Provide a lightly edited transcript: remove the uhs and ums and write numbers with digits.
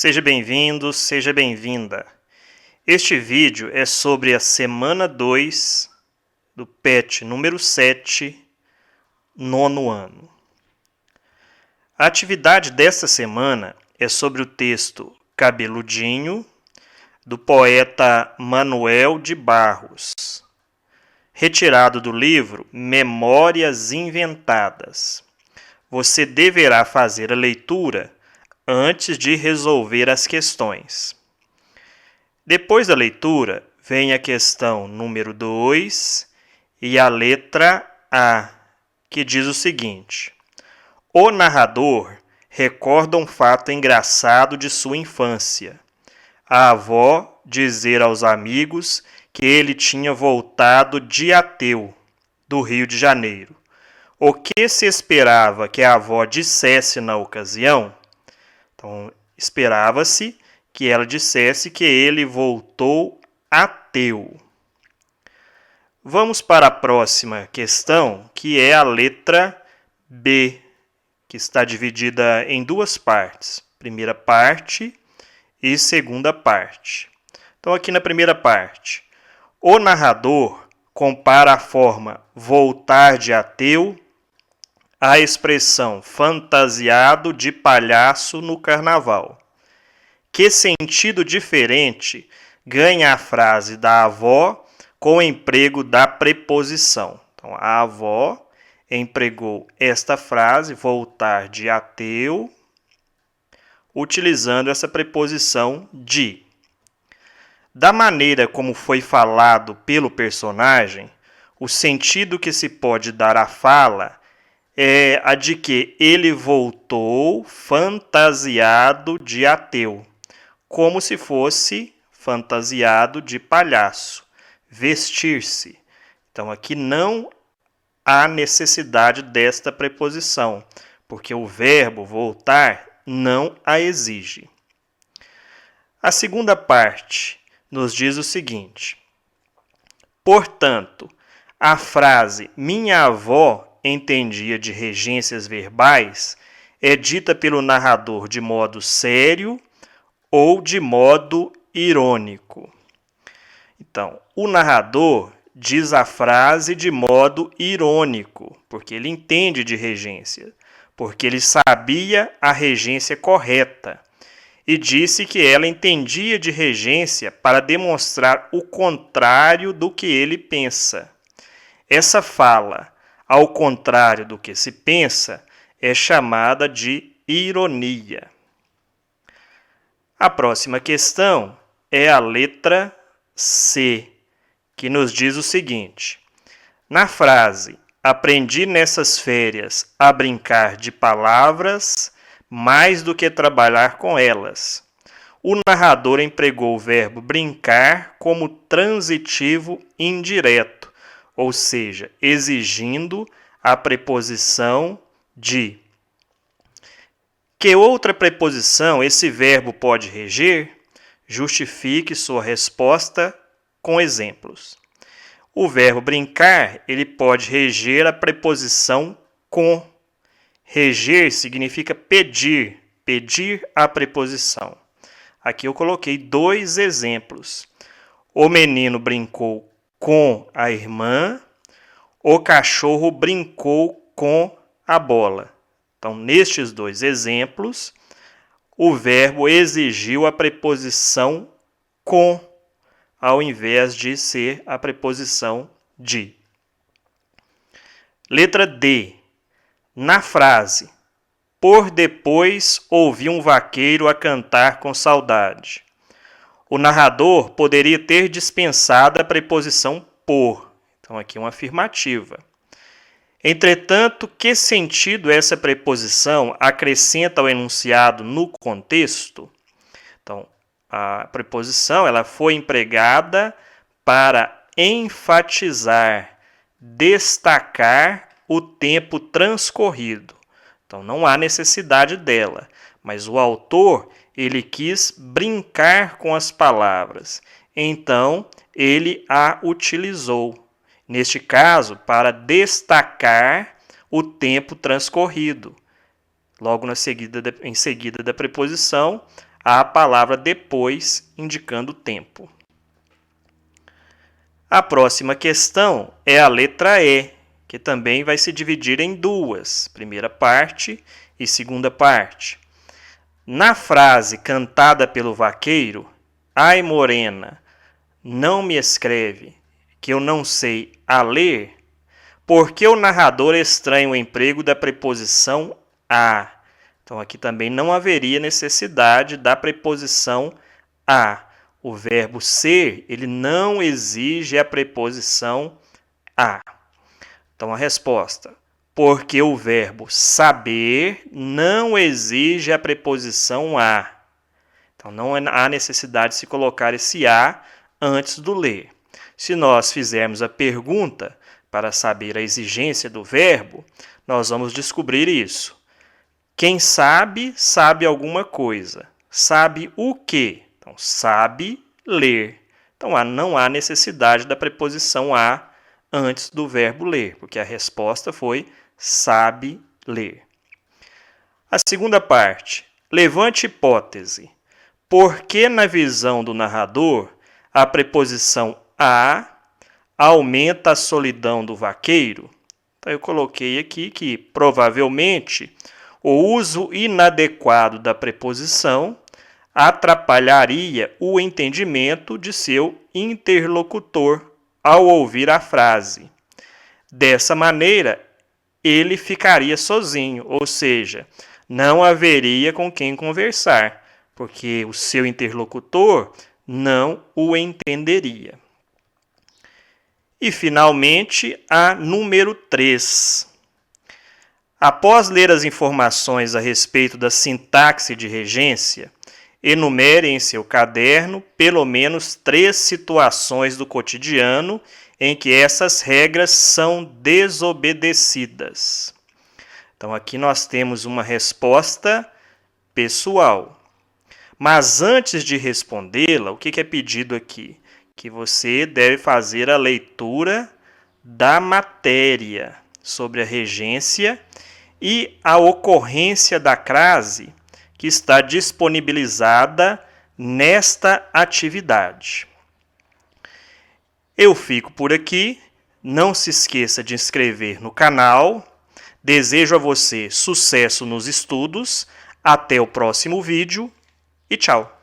Seja bem-vindo, seja bem-vinda. Este vídeo é sobre a semana 2 do PET número 7, nono ano. A atividade desta semana é sobre o texto Cabeludinho, do poeta Manuel de Barros, retirado do livro Memórias Inventadas. Você deverá fazer a leitura antes de resolver as questões. Depois da leitura, vem a questão número 2 e a letra A, que diz o seguinte: o narrador recorda um fato engraçado de sua infância. A avó dizer aos amigos que ele tinha voltado de ateu, do Rio de Janeiro. O que se esperava que a avó dissesse na ocasião? Então, esperava-se que ela dissesse que ele voltou ateu. Vamos para a próxima questão, que é a letra B, que está dividida em duas partes. Primeira parte e segunda parte. Então, aqui na primeira parte, o narrador compara a forma voltar de ateu à expressão fantasiado de palhaço no carnaval. Que sentido diferente ganha a frase da avó com o emprego da preposição? Então, a avó empregou esta frase, voltar de ateu, utilizando essa preposição de. Da maneira como foi falado pelo personagem, o sentido que se pode dar à fala é a de que ele voltou fantasiado de ateu, como se fosse fantasiado de palhaço, vestir-se. Então, aqui não há necessidade desta preposição, porque o verbo voltar não a exige. A segunda parte nos diz o seguinte: portanto, a frase minha avó entendia de regências verbais é dita pelo narrador de modo sério ou de modo irônico. Então, o narrador diz a frase de modo irônico, porque ele entende de regência, porque ele sabia a regência correta, e disse que ela entendia de regência para demonstrar o contrário do que ele pensa. Essa fala, ao contrário do que se pensa, é chamada de ironia. A próxima questão é a letra C, que nos diz o seguinte: na frase aprendi nessas férias a brincar de palavras mais do que trabalhar com elas, o narrador empregou o verbo brincar como transitivo indireto, ou seja, exigindo a preposição de. Que outra preposição esse verbo pode reger? Justifique sua resposta com exemplos. O verbo brincar, ele pode reger a preposição com. Reger significa pedir, pedir a preposição. Aqui eu coloquei dois exemplos. O menino brincou com a irmã, o cachorro brincou com a bola. Então, nestes dois exemplos, o verbo exigiu a preposição com, ao invés de ser a preposição de. Letra D. Na frase, por depois ouvi um vaqueiro a cantar com saudade. O narrador poderia ter dispensado a preposição por. Então, aqui uma afirmativa. Entretanto, que sentido essa preposição acrescenta ao enunciado no contexto? Então, a preposição ela foi empregada para enfatizar, destacar o tempo transcorrido. Então, não há necessidade dela, mas o autor ele quis brincar com as palavras. Então, ele a utilizou. Neste caso, para destacar o tempo transcorrido. Logo em seguida da preposição, a palavra depois, indicando o tempo. A próxima questão é a letra E, que também vai se dividir em duas, primeira parte e segunda parte. Na frase cantada pelo vaqueiro, ai morena, não me escreve, que eu não sei a ler, porque o narrador estranha o emprego da preposição a. Então aqui também não haveria necessidade da preposição a. O verbo ser, ele não exige a preposição a. Então a resposta, porque o verbo saber não exige a preposição a. Então não há necessidade de se colocar esse a antes do ler. Se nós fizermos a pergunta para saber a exigência do verbo, nós vamos descobrir isso. Quem sabe, sabe alguma coisa. Sabe o quê? Então, sabe ler. Então, não há necessidade da preposição a antes do verbo ler, porque a resposta foi sabe ler. A segunda parte, levante hipótese. Por que na visão do narrador a preposição a aumenta a solidão do vaqueiro? Então, eu coloquei aqui que provavelmente o uso inadequado da preposição atrapalharia o entendimento de seu interlocutor ao ouvir a frase. Dessa maneira, ele ficaria sozinho, ou seja, não haveria com quem conversar, porque o seu interlocutor não o entenderia. E, finalmente, a número 3. Após ler as informações a respeito da sintaxe de regência, enumere em seu caderno pelo menos 3 situações do cotidiano em que essas regras são desobedecidas. Então, aqui nós temos uma resposta pessoal. Mas antes de respondê-la, o que é pedido aqui? Que você deve fazer a leitura da matéria sobre a regência e a ocorrência da crase que está disponibilizada nesta atividade. Eu fico por aqui. Não se esqueça de inscrever no canal. Desejo a você sucesso nos estudos. Até o próximo vídeo e tchau!